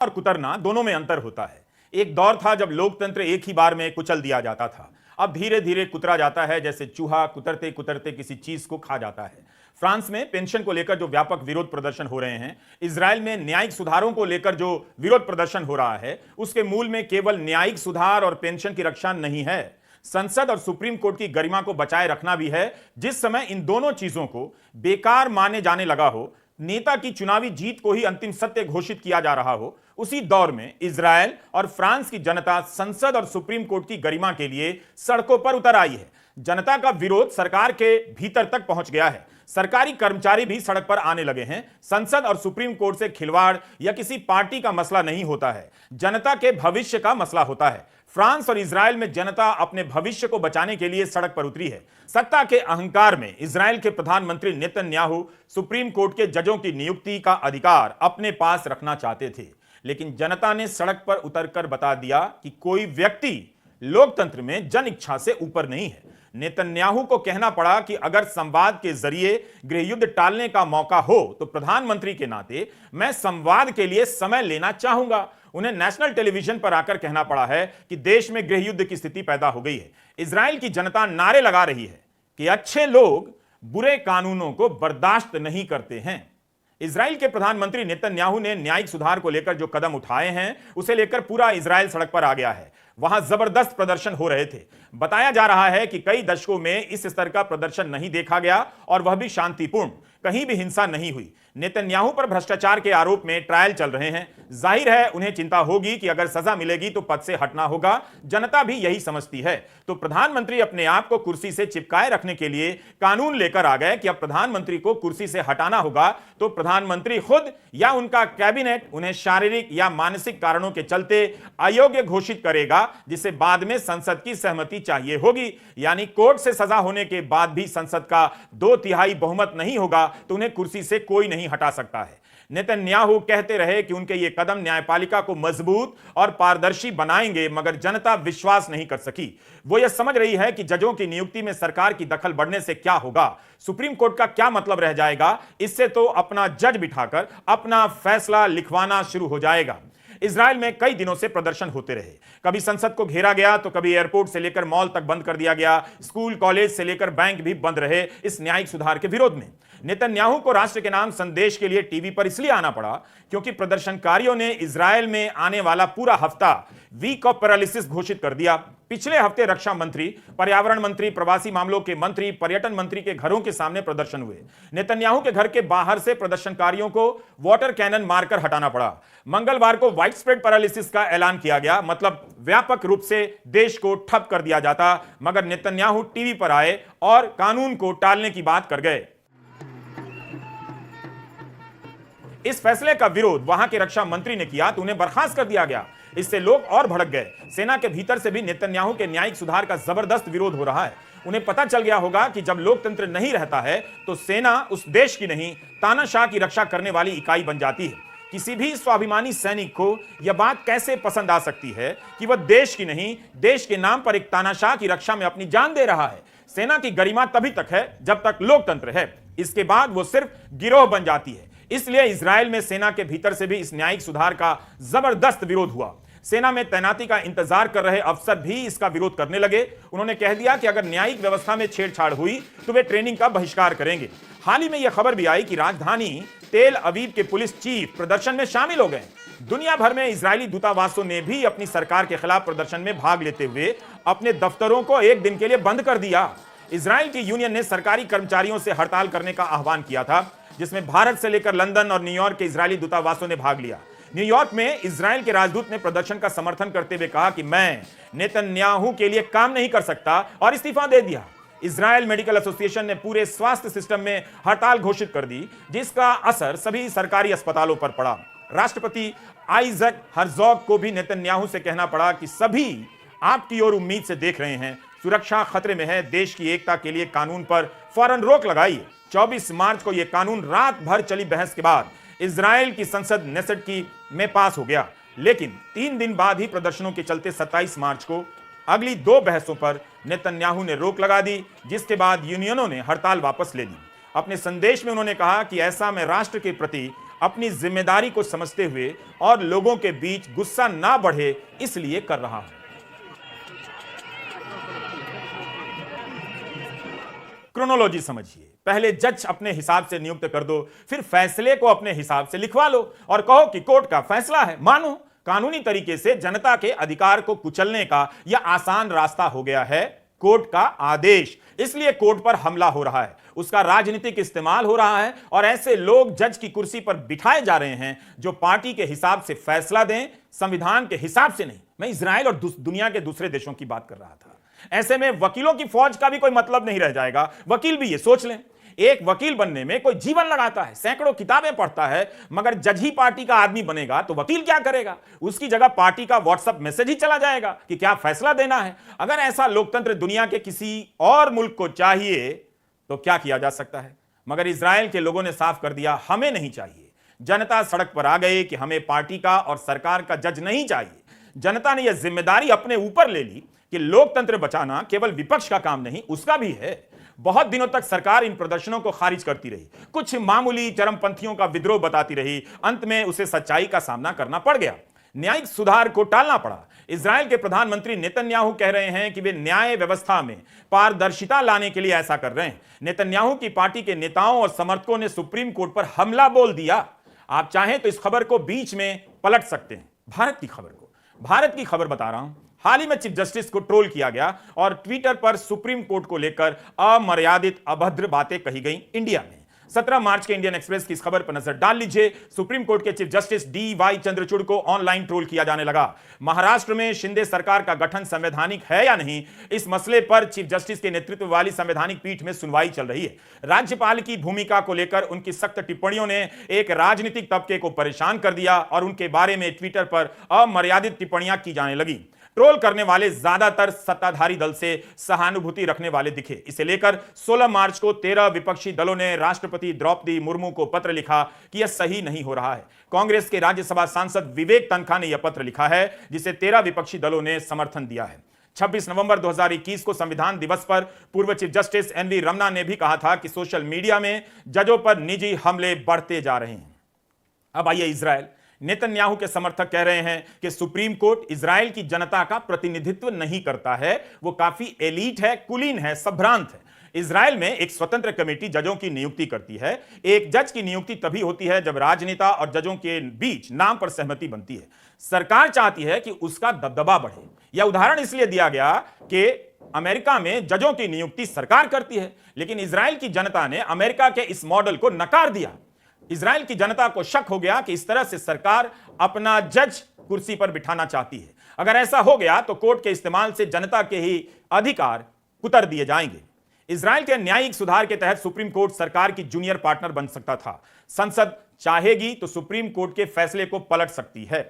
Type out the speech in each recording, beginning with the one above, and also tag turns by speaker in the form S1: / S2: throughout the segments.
S1: और कुतरना दोनों में अंतर होता है। एक दौर था जब लोकतंत्र एक ही बार में कुचल दिया जाता था। अब धीरे धीरे कुतरा जाता है, जैसे चूहा कुतरते कुतरते किसी चीज को खा जाता है। फ्रांस में पेंशन को लेकर जो व्यापक विरोध प्रदर्शन हो रहे हैं, इजराइल में न्यायिक सुधारों को लेकर जो विरोध प्रदर्शन हो रहा है, उसके मूल में केवल न्यायिक सुधार और पेंशन की रक्षा नहीं है, संसद और सुप्रीम कोर्ट की गरिमा को बचाए रखना भी है। जिस समय इन दोनों चीजों को बेकार माने जाने लगा हो, नेता की चुनावी जीत को ही अंतिम सत्य घोषित किया जा रहा हो, उसी दौर में इजराइल और फ्रांस की जनता संसद और सुप्रीम कोर्ट की गरिमा के लिए सड़कों पर उतर आई है। जनता का विरोध सरकार के भीतर तक पहुंच गया है। सरकारी कर्मचारी भी सड़क पर आने लगे हैं। संसद और सुप्रीम कोर्ट से खिलवाड़ या किसी पार्टी का मसला नहीं होता है, जनता के भविष्य का मसला होता है। फ्रांस और इजराइल में जनता अपने भविष्य को बचाने के लिए सड़क पर उतरी है। सत्ता के अहंकार में इजराइल के प्रधानमंत्री नेतन्याहू सुप्रीम कोर्ट के जजों की नियुक्ति का अधिकार अपने पास रखना चाहते थे, लेकिन जनता ने सड़क पर उतरकर बता दिया कि कोई व्यक्ति लोकतंत्र में जन इच्छा से ऊपर नहीं है। नेतन्याहू को कहना पड़ा कि अगर संवाद के जरिए गृहयुद्ध टालने का मौका हो तो प्रधानमंत्री के नाते मैं संवाद के लिए समय लेना चाहूंगा। उन्हें नेशनल टेलीविजन पर आकर कहना पड़ा है कि देश में गृहयुद्ध की स्थिति पैदा हो गई है। इजराइल की जनता नारे लगा रही है कि अच्छे लोग बुरे कानूनों को बर्दाश्त नहीं करते हैं। इजराइल के प्रधानमंत्री नेतन्याहू ने न्यायिक सुधार को लेकर जो कदम उठाए हैं, उसे लेकर पूरा इजराइल सड़क पर आ गया है। वहां जबरदस्त प्रदर्शन हो रहे थे। बताया जा रहा है कि कई दशकों में इस स्तर का प्रदर्शन नहीं देखा गया और वह भी शांतिपूर्ण, कहीं भी हिंसा नहीं हुई। नेतन्याहू पर भ्रष्टाचार के आरोप में ट्रायल चल रहे हैं। जाहिर है उन्हें चिंता होगी कि अगर सजा मिलेगी तो पद से हटना होगा। जनता भी यही समझती है। तो प्रधानमंत्री अपने आप को कुर्सी से चिपकाए रखने के लिए कानून लेकर आ गए कि अब प्रधानमंत्री को कुर्सी से हटाना होगा तो प्रधानमंत्री खुद या उनका कैबिनेट उन्हें शारीरिक या मानसिक कारणों के चलते अयोग्य घोषित करेगा, जिसे बाद में संसद की सहमति चाहिए होगी। यानी कोर्ट से सजा होने के बाद भी संसद का 2/3 बहुमत नहीं होगा तो उन्हें कुर्सी से कोई नहीं हटा सकता है। नेतन्याहू कहते रहे कि उनके ये कदम न्यायपालिका को मजबूत और पारदर्शी बनाएंगे, मगर जनता विश्वास नहीं कर सकी। वो ये समझ रही है कि जजों की नियुक्ति में सरकार की दखल बढ़ने से क्या होगा, सुप्रीम कोर्ट का क्या मतलब रह जाएगा। इससे तो अपना जज बिठाकर अपना फैसला लिखवाना शुरू हो जाएगा। इजराइल में कई दिनों से प्रदर्शन होते रहे। कभी संसद को घेरा गया तो कभी एयरपोर्ट से लेकर मॉल तक बंद कर दिया गया। स्कूल कॉलेज से लेकर बैंक भी बंद रहे इस न्यायिक सुधार के विरोध में। नेतन्याहू को राष्ट्र के नाम संदेश के लिए टीवी पर इसलिए आना पड़ा क्योंकि प्रदर्शनकारियों ने इजराइल में आने वाला पूरा हफ्ता वीक ऑफ पैरालिसिस घोषित कर दिया। पिछले हफ्ते रक्षा मंत्री, पर्यावरण मंत्री, प्रवासी मामलों के मंत्री, पर्यटन मंत्री के घरों के सामने प्रदर्शन हुए। नेतन्याहू के घर के बाहर से प्रदर्शनकारियों को वाटर कैनन मारकर हटाना पड़ा। मंगलवार को वाइड स्प्रेड पैरालिसिस का ऐलान किया गया, मतलब व्यापक रूप से देश को ठप कर दिया जाता, मगर नेतन्याहू टीवी पर आए और कानून को टालने की बात कर गए। इस फैसले का विरोध वहां के रक्षा मंत्री ने किया तो उन्हें बर्खास्त कर दिया गया। इससे लोग और भड़क गए। सेना के भीतर से भी नेतन्याहू के न्यायिक सुधार का जबरदस्त विरोध हो रहा है। उन्हें पता चल गया होगा कि जब लोकतंत्र नहीं रहता है तो सेना उस देश की नहीं, तानाशाह की रक्षा करने वाली इकाई बन जाती है। किसी भी स्वाभिमानी सैनिक को यह बात कैसे पसंद आ सकती है कि वह देश की नहीं, देश के नाम पर एक तानाशाह की रक्षा में अपनी जान दे रहा है। सेना की गरिमा तभी तक है जब तक लोकतंत्र है, इसके बाद वो सिर्फ गिरोह बन जाती है। इसलिए इजराइल में सेना के भीतर से भी इस न्यायिक सुधार का जबरदस्त विरोध हुआ। सेना में तैनाती का इंतजार कर रहे अफसर भी इसका विरोध करने लगे। उन्होंने कह दिया कि अगर न्यायिक व्यवस्था में छेड़छाड़ हुई तो वे ट्रेनिंग का बहिष्कार करेंगे। हाल ही में यह खबर भी आई कि राजधानी तेल अवीव के पुलिस चीफ प्रदर्शन में शामिल हो गए। दुनिया भर में इजरायली दूतावासों ने भी अपनी सरकार के खिलाफ प्रदर्शन में भाग लेते हुए अपने दफ्तरों को एक दिन के लिए बंद कर दिया। इजराइल की यूनियन ने सरकारी कर्मचारियों से हड़ताल करने का आह्वान किया था, जिसमें भारत से लेकर लंदन और न्यूयॉर्क के इजरायली दूतावासों ने भाग लिया। न्यूयॉर्क में इजराइल के राजदूत ने प्रदर्शन का समर्थन करते हुए कहा कि मैं नेतन्याहू के लिए काम नहीं कर सकता और इस्तीफा दे दिया। इजराइल मेडिकल एसोसिएशन ने पूरे स्वास्थ्य सिस्टम में हड़ताल घोषित कर दी, जिसका असर सभी सरकारी अस्पतालों पर पड़ा। राष्ट्रपति आइजक हर्जोग को भी नेतन्याहू से कहना पड़ा कि सभी आपकी ओर उम्मीद से देख रहे हैं, सुरक्षा खतरे में है, देश की एकता के लिए कानून पर फौरन रोक लगाइए। 24 मार्च को यह कानून रात भर चली बहस के बाद इजराइल की संसद नेसेट की में पास हो गया, लेकिन 3 दिन बाद ही प्रदर्शनों के चलते 27 मार्च को अगली 2 बहसों पर नेतन्याहू ने रोक लगा दी, जिसके बाद यूनियनों ने हड़ताल वापस ले ली। अपने संदेश में उन्होंने कहा कि ऐसा मैं राष्ट्र के प्रति अपनी जिम्मेदारी को समझते हुए और लोगों के बीच गुस्सा ना बढ़े इसलिए कर रहा हूं। क्रोनोलॉजी समझिए। पहले जज अपने हिसाब से नियुक्त कर दो, फिर फैसले को अपने हिसाब से लिखवा लो और कहो कि कोर्ट का फैसला है, मानो। कानूनी तरीके से जनता के अधिकार को कुचलने का यह आसान रास्ता हो गया है कोर्ट का आदेश। इसलिए कोर्ट पर हमला हो रहा है, उसका राजनीतिक इस्तेमाल हो रहा है और ऐसे लोग जज की कुर्सी पर बिठाए जा रहे हैं जो पार्टी के हिसाब से फैसला दें, संविधान के हिसाब से नहीं। मैं इजराइल और दुनिया के दूसरे देशों की बात कर रहा था। ऐसे में वकीलों की फौज का भी कोई मतलब नहीं रह जाएगा। वकील भी ये सोच लें, एक वकील बनने में कोई जीवन लगाता है, सैकड़ों किताबें पढ़ता है, मगर जज ही पार्टी का आदमी बनेगा तो वकील क्या करेगा? उसकी जगह पार्टी का व्हाट्सएप मैसेज ही चला जाएगा कि क्या फैसला देना है। अगर ऐसा लोकतंत्र दुनिया के किसी और मुल्क को चाहिए तो क्या किया जा सकता है? मगर इजराइल के लोगों ने साफ कर दिया, हमें नहीं चाहिए। जनता सड़क पर आ गई कि हमें पार्टी का और सरकार का जज नहीं चाहिए। जनता ने यह जिम्मेदारी अपने ऊपर ले ली कि लोकतंत्र बचाना केवल विपक्ष का काम नहीं, उसका भी है। बहुत दिनों तक सरकार इन प्रदर्शनों को खारिज करती रही, कुछ मामूली चरमपंथियों का विद्रोह बताती रही, अंत में उसे सच्चाई का सामना करना पड़ गया। न्यायिक सुधार को टालना पड़ा। इजराइल के प्रधानमंत्री नेतन्याहू कह रहे हैं कि वे न्याय व्यवस्था में पारदर्शिता लाने के लिए ऐसा कर रहे हैं। नेतन्याहू की पार्टी के नेताओं और समर्थकों ने सुप्रीम कोर्ट पर हमला बोल दिया। आप चाहें तो इस खबर को बीच में पलट सकते हैं। भारत की खबर बता रहा हूं। हाल ही में चीफ जस्टिस को ट्रोल किया गया और ट्विटर पर सुप्रीम कोर्ट को लेकर अमर्यादित अभद्र बातें कही गई इंडिया में। 17 मार्च के इंडियन एक्सप्रेस की इस खबर पर नजर डाल लीजिए। सुप्रीम कोर्ट के चीफ जस्टिस DY चंद्रचूड़ को ऑनलाइन ट्रोल किया जाने लगा। महाराष्ट्र में शिंदे सरकार का गठन संवैधानिक है या नहीं, इस मसले पर चीफ जस्टिस के नेतृत्व वाली संवैधानिक पीठ में सुनवाई चल रही है। राज्यपाल की भूमिका को लेकर उनकी सख्त टिप्पणियों ने एक राजनीतिक तबके को परेशान कर दिया और उनके बारे में ट्विटर पर अमर्यादित टिप्पणियां की जाने लगी। ट्रोल करने वाले ज्यादातर सत्ताधारी दल से सहानुभूति रखने वाले दिखे। इसे लेकर 16 मार्च को 13 विपक्षी दलों ने राष्ट्रपति द्रौपदी मुर्मू को पत्र लिखा कि यह सही नहीं हो रहा है। कांग्रेस के राज्यसभा सांसद विवेक तन्खा ने यह पत्र लिखा है जिसे 13 विपक्षी दलों ने समर्थन दिया है। 26 नवंबर 2021 को संविधान दिवस पर पूर्व चीफ जस्टिस NV रमना ने भी कहा था कि सोशल मीडिया में जजों पर निजी हमले बढ़ते जा रहे हैं। अब आइए इजराइल। नेतन्याहू के समर्थक कह रहे हैं कि सुप्रीम कोर्ट इजराइल की जनता का प्रतिनिधित्व नहीं करता है, वो काफी एलीट है, कुलीन है, संभ्रांत है। इजराइल में एक स्वतंत्र कमेटी जजों की नियुक्ति करती है। एक जज की नियुक्ति तभी होती है जब राजनेता और जजों के बीच नाम पर सहमति बनती है। सरकार चाहती है कि उसका दबदबा बढ़े। यह उदाहरण इसलिए दिया गया कि अमेरिका में जजों की नियुक्ति सरकार करती है, लेकिन इजराइल की जनता ने अमेरिका के इस मॉडल को नकार दिया। इजराइल की जनता को शक हो गया कि इस तरह से सरकार अपना जज कुर्सी पर बिठाना चाहती है। अगर ऐसा हो गया तो कोर्ट के इस्तेमाल से जनता के ही अधिकार कुतर दिए जाएंगे। इजराइल के न्यायिक सुधार के तहत सुप्रीम कोर्ट सरकार की जूनियर पार्टनर बन सकता था। संसद चाहेगी तो सुप्रीम कोर्ट के फैसले को पलट सकती है।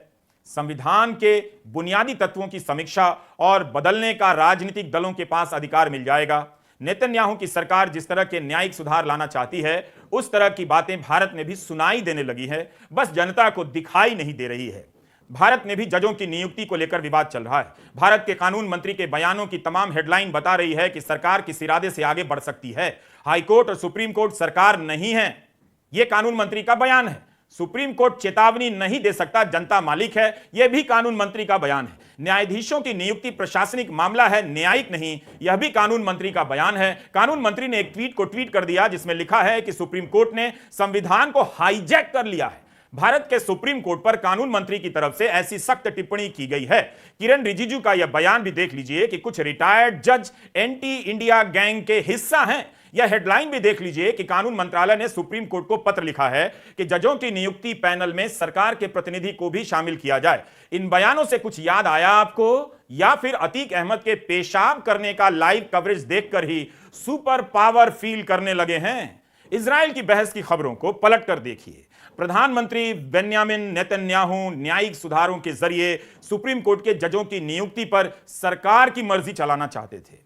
S1: संविधान के बुनियादी तत्वों की समीक्षा और बदलने का राजनीतिक दलों के पास अधिकार मिल जाएगा। नेतन्याहू की सरकार जिस तरह के न्यायिक सुधार लाना चाहती है, उस तरह की बातें भारत में भी सुनाई देने लगी है, बस जनता को दिखाई नहीं दे रही है। भारत में भी जजों की नियुक्ति को लेकर विवाद चल रहा है। भारत के कानून मंत्री के बयानों की तमाम हेडलाइन बता रही है कि सरकार किस इरादे से आगे बढ़ सकती है। हाईकोर्ट और सुप्रीम कोर्ट सरकार नहीं है, यह कानून मंत्री का बयान है। सुप्रीम कोर्ट चेतावनी नहीं दे सकता, जनता मालिक है, यह भी कानून मंत्री का बयान है। न्यायाधीशों की नियुक्ति प्रशासनिक मामला है, न्यायिक नहीं, यह भी कानून मंत्री का बयान है। कानून मंत्री ने एक ट्वीट को ट्वीट कर दिया जिसमें लिखा है कि सुप्रीम कोर्ट ने संविधान को हाईजैक कर लिया है। भारत के सुप्रीम कोर्ट पर कानून मंत्री की तरफ से ऐसी सख्त टिप्पणी की गई है। किरण रिजिजू का यह बयान भी देख लीजिए कि कुछ रिटायर्ड जज एंटी इंडिया गैंग के हिस्सा हैं। यह हेडलाइन भी देख लीजिए कि कानून मंत्रालय ने सुप्रीम कोर्ट को पत्र लिखा है कि जजों की नियुक्ति पैनल में सरकार के प्रतिनिधि को भी शामिल किया जाए। इन बयानों से कुछ याद आया आपको, या फिर अतीक अहमद के पेशाब करने का लाइव कवरेज देखकर ही सुपर पावर फील करने लगे हैं? इजराइल की बहस की खबरों को पलट कर देखिए। प्रधानमंत्री बेन्यामिन नेतन्याहू न्यायिक सुधारों के जरिए सुप्रीम कोर्ट के जजों की नियुक्ति पर सरकार की मर्जी चलाना चाहते थे।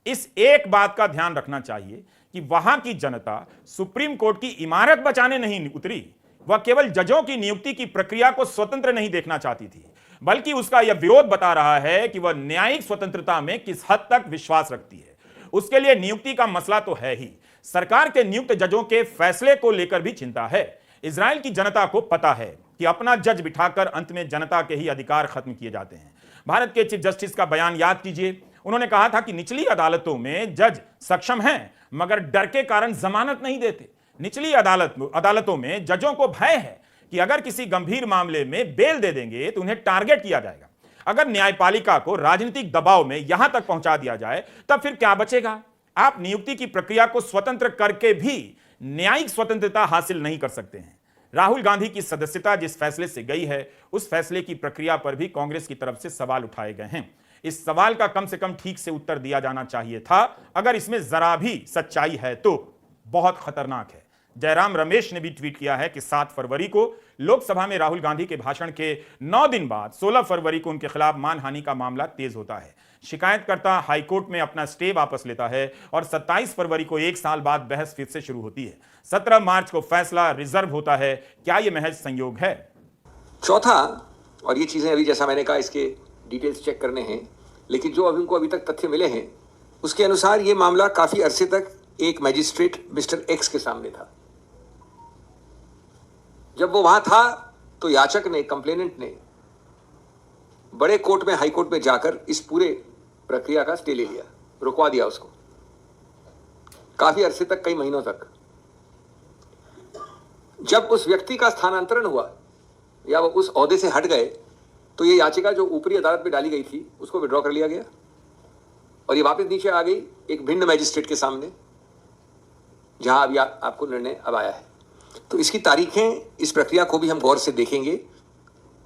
S1: इस एक बात का ध्यान रखना चाहिए कि वहां की जनता सुप्रीम कोर्ट की इमारत बचाने नहीं उतरी, वह केवल जजों की नियुक्ति की प्रक्रिया को स्वतंत्र नहीं देखना चाहती थी, बल्कि उसका यह विरोध बता रहा है कि वह न्यायिक स्वतंत्रता में किस हद तक विश्वास रखती है। उसके लिए नियुक्ति का मसला तो है ही, सरकार के नियुक्त जजों के फैसले को लेकर भी चिंता है। इजराइल की जनता को पता है कि अपना जज बिठाकर अंत में जनता के ही अधिकार खत्म किए जाते हैं। भारत के चीफ जस्टिस का बयान याद कीजिए। उन्होंने कहा था कि निचली अदालतों में जज सक्षम हैं मगर डर के कारण जमानत नहीं देते। निचली अदालतों में जजों को भय है कि अगर किसी गंभीर मामले में बेल दे देंगे तो उन्हें टारगेट किया जाएगा। अगर न्यायपालिका को राजनीतिक दबाव में यहां तक पहुंचा दिया जाए तब फिर क्या बचेगा? आप नियुक्ति की प्रक्रिया को स्वतंत्र करके भी न्यायिक स्वतंत्रता हासिल नहीं कर सकते हैं। राहुल गांधी की सदस्यता जिस फैसले से गई है उस फैसले की प्रक्रिया पर भी कांग्रेस की तरफ से सवाल उठाए गए हैं। इस सवाल का कम से कम ठीक से उत्तर दिया जाना चाहिए था। अगर इसमें जरा भी सच्चाई है तो बहुत खतरनाक है। जयराम रमेश ने भी ट्वीट किया है कि 7 फरवरी को लोकसभा में राहुल गांधी के भाषण के 9 दिन बाद 16 फरवरी को उनके खिलाफ मानहानि का मामला तेज होता है। शिकायतकर्ता हाईकोर्ट में अपना स्टे वापस लेता है और 27 फरवरी को 1 साल बाद बहस फिर से शुरू होती है। 17 मार्च को फैसला रिजर्व होता है। क्या यह महज संयोग है?
S2: चौथा, और ये चीजें अभी जैसा मैंने कहा इसके डिटेल्स चेक करने हैं, लेकिन जो अभी उनको अभी तक तथ्य मिले हैं उसके अनुसार ये मामला काफी अरसे तक एक मैजिस्ट्रेट मिस्टर एक्स के सामने था। जब वो वहां था तो याचक ने, कंप्लेनेंट ने बड़े कोर्ट में, हाई कोर्ट में जाकर इस पूरे प्रक्रिया का स्टे ले लिया, रुकवा दिया उसको काफी अरसे तक, कई महीनों तक। जब उस व्यक्ति का स्थानांतरण हुआ या वो उस ओहदे से हट गए तो ये याचिका जो ऊपरी अदालत में डाली गई थी उसको विड्रॉ कर लिया गया और ये वापस नीचे आ गई एक भिन्न मैजिस्ट्रेट के सामने, जहां अभी आपको निर्णय अब आया है। तो इसकी तारीखें, इस प्रक्रिया को भी हम गौर से देखेंगे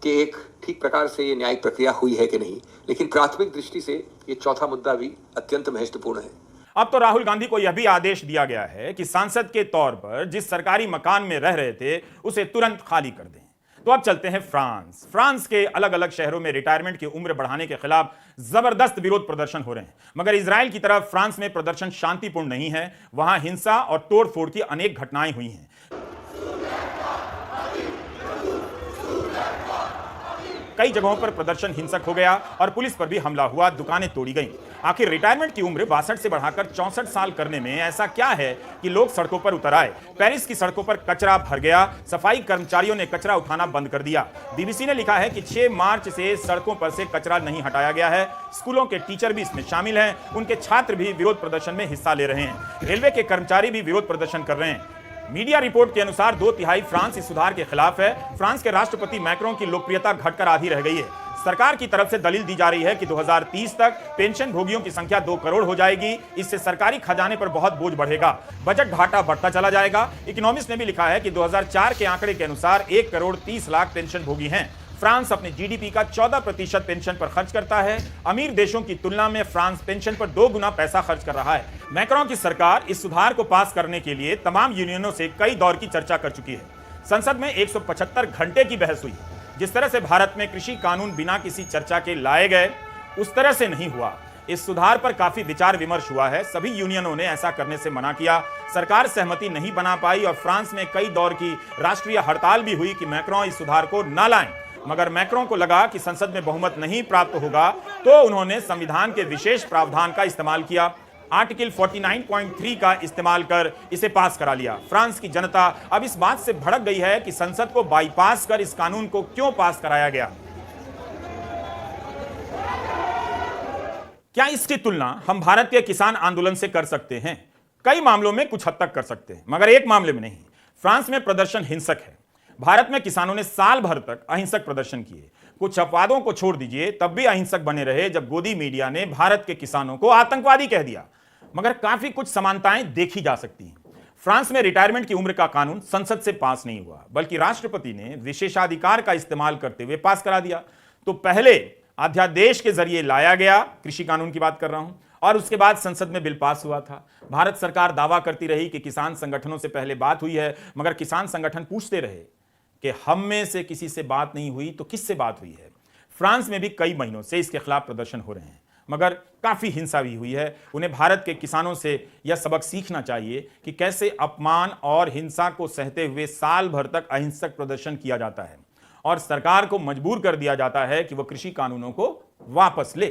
S2: कि एक ठीक प्रकार से ये न्यायिक प्रक्रिया हुई है कि नहीं, लेकिन प्राथमिक दृष्टि से ये चौथा मुद्दा भी अत्यंत महत्वपूर्ण है।
S1: अब तो राहुल गांधी को यह भी आदेश दिया गया है कि सांसद के तौर पर जिस सरकारी मकान में रह रहे थे उसे तुरंत खाली कर दें। तो अब चलते हैं फ्रांस के अलग अलग शहरों में रिटायरमेंट की उम्र बढ़ाने के खिलाफ जबरदस्त विरोध प्रदर्शन हो रहे हैं। मगर इजराइल की तरफ फ्रांस में प्रदर्शन शांतिपूर्ण नहीं है। वहां हिंसा और तोड़फोड़ की अनेक घटनाएं हुई हैं। कई जगहों पर प्रदर्शन हिंसक हो गया और पुलिस पर भी हमला हुआ, दुकानें तोड़ी गईं। आखिर रिटायरमेंट की उम्र 62 से बढ़ाकर 64 साल करने में ऐसा क्या है कि लोग सड़कों पर उतर आए? पेरिस की सड़कों पर कचरा भर गया, सफाई कर्मचारियों ने कचरा उठाना बंद कर दिया। बीबीसी ने लिखा है कि 6 मार्च से सड़कों पर से कचरा नहीं हटाया गया है। स्कूलों के टीचर भी इसमें शामिल हैं, उनके छात्र भी विरोध प्रदर्शन में हिस्सा ले रहे हैं। रेलवे के कर्मचारी भी विरोध प्रदर्शन कर रहे हैं। मीडिया रिपोर्ट के अनुसार 2/3 फ्रांस इस सुधार के खिलाफ है। फ्रांस के राष्ट्रपति मैक्रों की लोकप्रियता घटकर आधी रह गई है। सरकार की तरफ से दलील दी जा रही है कि 2030 तक पेंशन भोगियों की संख्या 2 करोड़ हो जाएगी। इससे सरकारी खजाने पर बहुत बोझ बढ़ेगा, बजट घाटा बढ़ता चला जाएगा। इकोनॉमिस्ट ने भी लिखा है कि 2004 के आंकड़े के अनुसार 1 करोड़ 30 लाख पेंशन भोगी हैं। फ्रांस अपने जीडीपी का 14% पेंशन पर खर्च करता है। अमीर देशों की तुलना में फ्रांस पेंशन पर 2 गुना पैसा खर्च कर रहा है। मैक्रों की सरकार इस सुधार को पास करने के लिए तमाम यूनियनों से कई दौर की चर्चा कर चुकी है। संसद में 175 घंटे की बहस हुई। जिस तरह से भारत में कृषि कानून बिना किसी चर्चा के लाए गए उस तरह से नहीं हुआ। इस सुधार पर काफी विचार विमर्श हुआ है। सभी यूनियनों ने ऐसा करने से मना किया। सरकार सहमति नहीं बना पाई और फ्रांस में कई दौर की राष्ट्रीय हड़ताल भी हुई कि मैक्रों इस सुधार को न लाएं। मगर मैक्रों को लगा कि संसद में बहुमत नहीं प्राप्त होगा तो उन्होंने संविधान के विशेष प्रावधान का इस्तेमाल किया। आर्टिकल 49.3 का इस्तेमाल कर इसे पास करा लिया। फ्रांस की जनता अब इस बात से भड़क गई है कि संसद को बाईपास कर इस कानून को क्यों पास कराया गया। क्या इसकी तुलना हम भारत के किसान आंदोलन से कर सकते हैं? कई मामलों में कुछ हद तक कर सकते हैं मगर एक मामले में नहीं। फ्रांस में प्रदर्शन हिंसक है। भारत में किसानों ने साल भर तक अहिंसक प्रदर्शन किए। कुछ अपवादों को छोड़ दीजिए, तब भी अहिंसक बने रहे जब गोदी मीडिया ने भारत के किसानों को आतंकवादी कह दिया। मगर काफी कुछ समानताएं देखी जा सकती हैं। फ्रांस में रिटायरमेंट की उम्र का कानून संसद से पास नहीं हुआ बल्कि राष्ट्रपति ने विशेषाधिकार का इस्तेमाल करते हुए पास करा दिया। तो पहले अध्यादेश के जरिए लाया गया, कृषि कानून की बात कर रहा हूं, और उसके बाद संसद में बिल पास हुआ था। भारत सरकार दावा करती रही कि किसान संगठनों से पहले बात हुई है, मगर किसान संगठन पूछते रहे कि हम में से किसी से बात नहीं हुई तो किससे बात हुई है। फ्रांस में भी कई महीनों से इसके खिलाफ प्रदर्शन हो रहे हैं मगर काफी हिंसा भी हुई है। उन्हें भारत के किसानों से यह सबक सीखना चाहिए कि कैसे अपमान और हिंसा को सहते हुए साल भर तक अहिंसक प्रदर्शन किया जाता है और सरकार को मजबूर कर दिया जाता है कि वह कृषि कानूनों को वापस ले।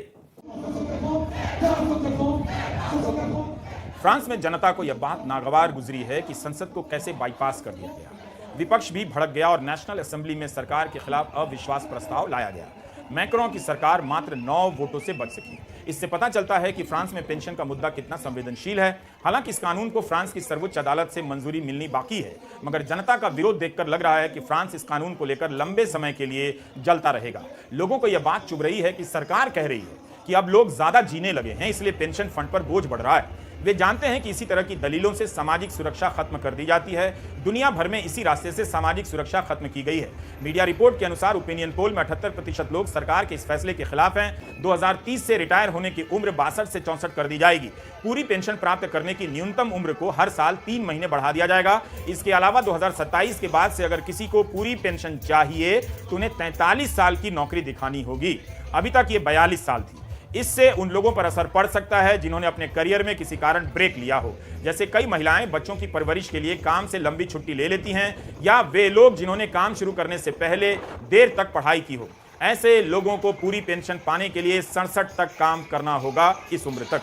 S1: फ्रांस में जनता को यह बात नागवार गुजरी है कि संसद को कैसे बाईपास कर दिया गया। विपक्ष भी भड़क गया और नेशनल असेंबली में सरकार के खिलाफ अविश्वास प्रस्ताव लाया गया। मैक्रों की सरकार मात्र 9 वोटों से बच सकी। इससे पता चलता है कि फ्रांस में पेंशन का मुद्दा कितना संवेदनशील है। हालांकि इस कानून को फ्रांस की सर्वोच्च अदालत से मंजूरी मिलनी बाकी है, मगर जनता का विरोध देखकर लग रहा है कि फ्रांस इस कानून को लेकर लंबे समय के लिए जलता रहेगा। लोगों को यह बात चुभ रही है कि सरकार कह रही है कि अब लोग ज्यादा जीने लगे हैं, इसलिए पेंशन फंड पर बोझ बढ़ रहा है। वे जानते हैं कि इसी तरह की दलीलों से सामाजिक सुरक्षा खत्म कर दी जाती है। दुनिया भर में इसी रास्ते से सामाजिक सुरक्षा खत्म की गई है। मीडिया रिपोर्ट के अनुसार ओपिनियन पोल में 78% लोग सरकार के इस फैसले के खिलाफ हैं। 2030 से रिटायर होने की उम्र 62 से 64 कर दी जाएगी। पूरी पेंशन प्राप्त करने की न्यूनतम उम्र को हर साल 3 महीने बढ़ा दिया जाएगा। इसके अलावा 2027 के बाद से अगर किसी को पूरी पेंशन चाहिए तो उन्हें 43 साल की नौकरी दिखानी होगी। अभी तक ये 42 साल थी। इससे उन लोगों पर असर पड़ सकता है जिन्होंने अपने करियर में किसी कारण ब्रेक लिया हो, जैसे कई महिलाएं बच्चों की परवरिश के लिए काम से लंबी छुट्टी ले लेती हैं, या वे लोग जिन्होंने काम शुरू करने से पहले देर तक पढ़ाई की हो। ऐसे लोगों को पूरी पेंशन पाने के लिए 67 तक काम करना होगा, इस उम्र तक।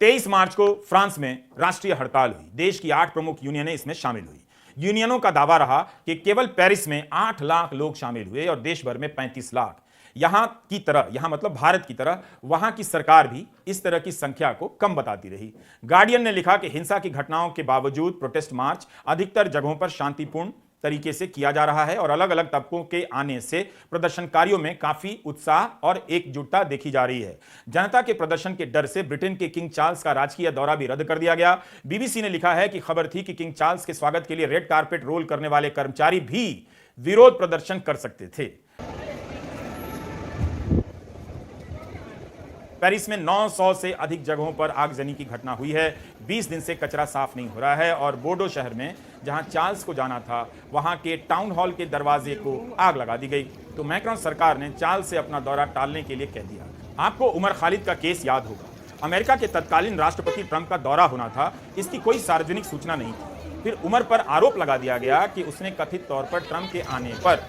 S1: 23 मार्च को फ्रांस में राष्ट्रीय हड़ताल हुई। देश की 8 प्रमुख यूनियनें इसमें शामिल हुई। यूनियनों का दावा रहा कि केवल पेरिस में 8 लाख लोग शामिल हुए और देश भर में 35 लाख। यहां मतलब भारत की तरह वहां की सरकार भी इस तरह की संख्या को कम बताती रही। गार्डियन ने लिखा कि हिंसा की घटनाओं के बावजूद प्रोटेस्ट मार्च अधिकतर जगहों पर शांतिपूर्ण तरीके से किया जा रहा है और अलग अलग तबकों के आने से प्रदर्शनकारियों में काफी उत्साह और एकजुटता देखी जा रही है। जनता के प्रदर्शन के डर से ब्रिटेन के किंग चार्ल्स का राजकीय दौरा भी रद्द कर दिया गया। बीबीसी ने लिखा है कि खबर थी कि किंग चार्ल्स के स्वागत के लिए रेड कारपेट रोल करने वाले कर्मचारी भी विरोध प्रदर्शन कर सकते थे। पेरिस में 900 से अधिक जगहों पर आगजनी की घटना हुई है। 20 दिन से कचरा साफ नहीं हो रहा है और बोर्डो शहर में जहां चार्ल्स को जाना था वहां के टाउन हॉल के दरवाजे को आग लगा दी गई। तो मैक्रों सरकार ने चार्ल्स से अपना दौरा टालने के लिए कह दिया। आपको उमर खालिद का केस याद होगा। अमेरिका के तत्कालीन राष्ट्रपति ट्रंप का दौरा होना था, इसकी कोई सार्वजनिक सूचना नहीं थी। फिर उमर पर आरोप लगा दिया गया कि उसने कथित तौर पर ट्रंप के आने पर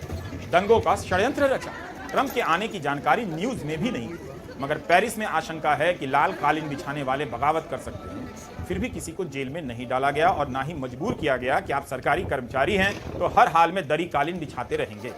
S1: दंगों का षड्यंत्र रचा। ट्रंप के आने की जानकारी न्यूज में भी नहीं थी, मगर पेरिस में आशंका है कि लाल कालीन बिछाने वाले बगावत कर सकते हैं। फिर भी किसी को जेल में नहीं डाला गया और ना ही मजबूर किया गया कि आप सरकारी कर्मचारी हैं तो हर हाल में दरी कालीन बिछाते रहेंगे।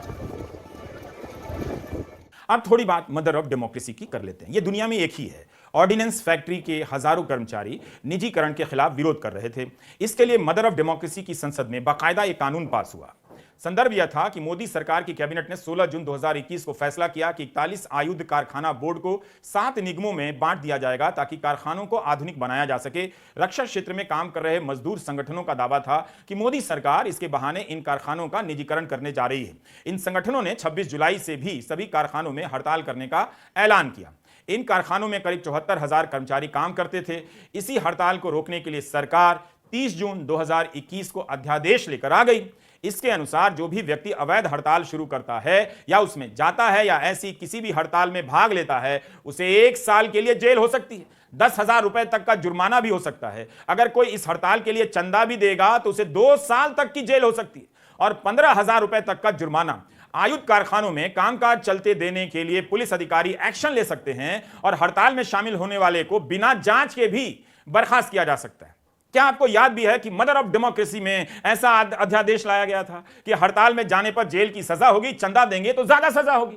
S1: अब थोड़ी बात मदर ऑफ डेमोक्रेसी की कर लेते हैं। ये दुनिया में एक ही है। ऑर्डिनेंस फैक्ट्री के हजारों कर्मचारी निजीकरण के खिलाफ विरोध कर रहे थे। इसके लिए मदर ऑफ डेमोक्रेसी की संसद में बाकायदा एक कानून पास हुआ। संदर्भ यह था कि मोदी सरकार की कैबिनेट ने 16 जून 2021 को फैसला किया कि 41 आयुध कारखाना बोर्ड को 7 निगमों में बांट दिया जाएगा ताकि कारखानों को आधुनिक बनाया जा सके। रक्षा क्षेत्र में काम कर रहे मजदूर संगठनों का दावा था कि मोदी सरकार इसके बहाने इन कारखानों का निजीकरण करने जा रही है। इन संगठनों ने 26 जुलाई से भी सभी कारखानों में हड़ताल करने का ऐलान किया। इन कारखानों में करीब 74,000 कर्मचारी काम करते थे। इसी हड़ताल को रोकने के लिए सरकार 30 जून 2021 को अध्यादेश लेकर आ गई। इसके अनुसार जो भी व्यक्ति अवैध हड़ताल शुरू करता है या उसमें जाता है या ऐसी किसी भी हड़ताल में भाग लेता है, उसे 1 साल के लिए जेल हो सकती है, 10,000 रुपए तक का जुर्माना भी हो सकता है। अगर कोई इस हड़ताल के लिए चंदा भी देगा तो उसे 2 साल तक की जेल हो सकती है और 15,000 रुपए तक का जुर्माना। आयुध कारखानों में कामकाज चलते देने के लिए पुलिस अधिकारी एक्शन ले सकते हैं और हड़ताल में शामिल होने वाले को बिना जांच के भी बर्खास्त किया जा सकता है। क्या आपको याद भी है कि मदर ऑफ डेमोक्रेसी में ऐसा अध्यादेश लाया गया था कि हड़ताल में जाने पर जेल की सजा होगी, चंदा देंगे तो ज्यादा सजा होगी।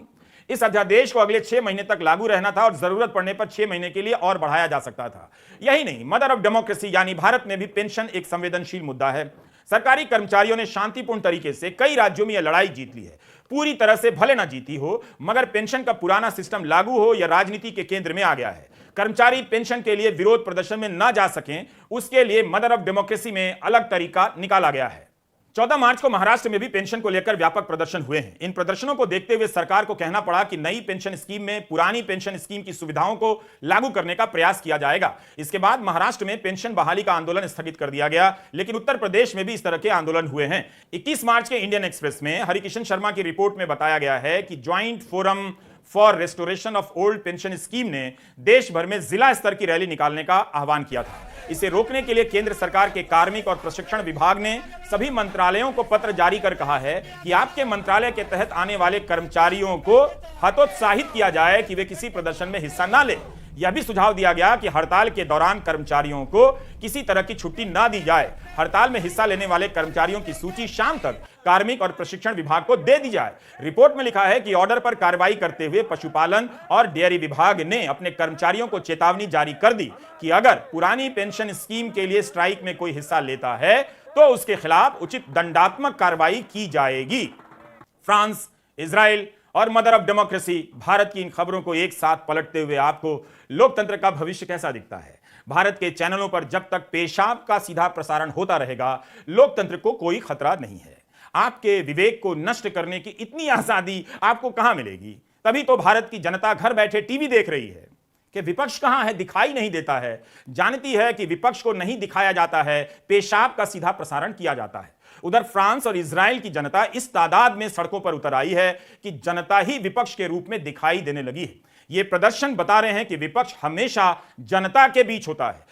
S1: इस अध्यादेश को अगले 6 महीने तक लागू रहना था और जरूरत पड़ने पर 6 महीने के लिए और बढ़ाया जा सकता था। यही नहीं, मदर ऑफ डेमोक्रेसी यानी भारत में भी पेंशन एक संवेदनशील मुद्दा है। सरकारी कर्मचारियों ने शांतिपूर्ण तरीके से कई राज्यों में यह लड़ाई जीत ली है। पूरी तरह से भले ना जीती हो, मगर पेंशन का पुराना सिस्टम लागू हो या राजनीति के केंद्र में आ गया है। कर्मचारी पेंशन के लिए विरोध प्रदर्शन में ना जा सकें, उसके लिए मदर ऑफ डेमोक्रेसी में अलग तरीका निकाला गया है। 14 मार्च को महाराष्ट्र में भी पेंशन को लेकर व्यापक प्रदर्शन हुए हैं। इन प्रदर्शनों को देखते हुए सरकार को कहना पड़ा कि नई पेंशन स्कीम में पुरानी पेंशन स्कीम की सुविधाओं को लागू करने का प्रयास किया जाएगा। इसके बाद महाराष्ट्र में पेंशन बहाली का आंदोलन स्थगित कर दिया गया, लेकिन उत्तर प्रदेश में भी इस तरह के आंदोलन हुए हैं। 21 मार्च के इंडियन एक्सप्रेस में हरिकिशन शर्मा की रिपोर्ट में बताया गया है कि joint forum for restoration of old pension scheme ने देश भर में जिला स्तर की रैली निकालने का आह्वान किया था। इसे रोकने के लिए केंद्र सरकार के कार्मिक और प्रशिक्षण विभाग ने सभी मंत्रालयों को पत्र जारी कर कहा है कि आपके मंत्रालय के तहत आने वाले कर्मचारियों को हतोत्साहित किया जाए कि वे किसी प्रदर्शन में हिस्सा ना लें। यह भी सुझाव दिया गया कि हड़ताल के दौरान कर्मचारियों को किसी तरह की छुट्टी ना दी जाए। हड़ताल में हिस्सा लेने वाले कर्मचारियों की सूची शाम तक कार्मिक और प्रशिक्षण विभाग को दे दी जाए। रिपोर्ट में लिखा है कि ऑर्डर पर कार्रवाई करते हुए पशुपालन और डेयरी विभाग ने अपने कर्मचारियों को चेतावनी जारी कर दी कि अगर पुरानी पेंशन स्कीम के लिए स्ट्राइक में कोई हिस्सा लेता है तो उसके खिलाफ उचित दंडात्मक कार्रवाई की जाएगी। फ्रांस, इजराइल और मदर ऑफ डेमोक्रेसी, भारत की इन खबरों को एक साथ पलटते हुए आपको लोकतंत्र का भविष्य कैसा दिखता है? भारत के चैनलों पर जब तक पेशाब का सीधा प्रसारण होता रहेगा, लोकतंत्र को कोई खतरा नहीं है। आपके विवेक को नष्ट करने की इतनी आजादी आपको कहां मिलेगी? तभी तो भारत की जनता घर बैठे टीवी देख रही है कि विपक्ष कहां है, दिखाई नहीं देता है। जानती है कि विपक्ष को नहीं दिखाया जाता है, पेशाब का सीधा प्रसारण किया जाता है। उधर फ्रांस और इजराइल की जनता इस तादाद में सड़कों पर उतर आई है कि जनता ही विपक्ष के रूप में दिखाई देने लगी है। ये प्रदर्शन बता रहे हैं कि विपक्ष हमेशा जनता के बीच होता है।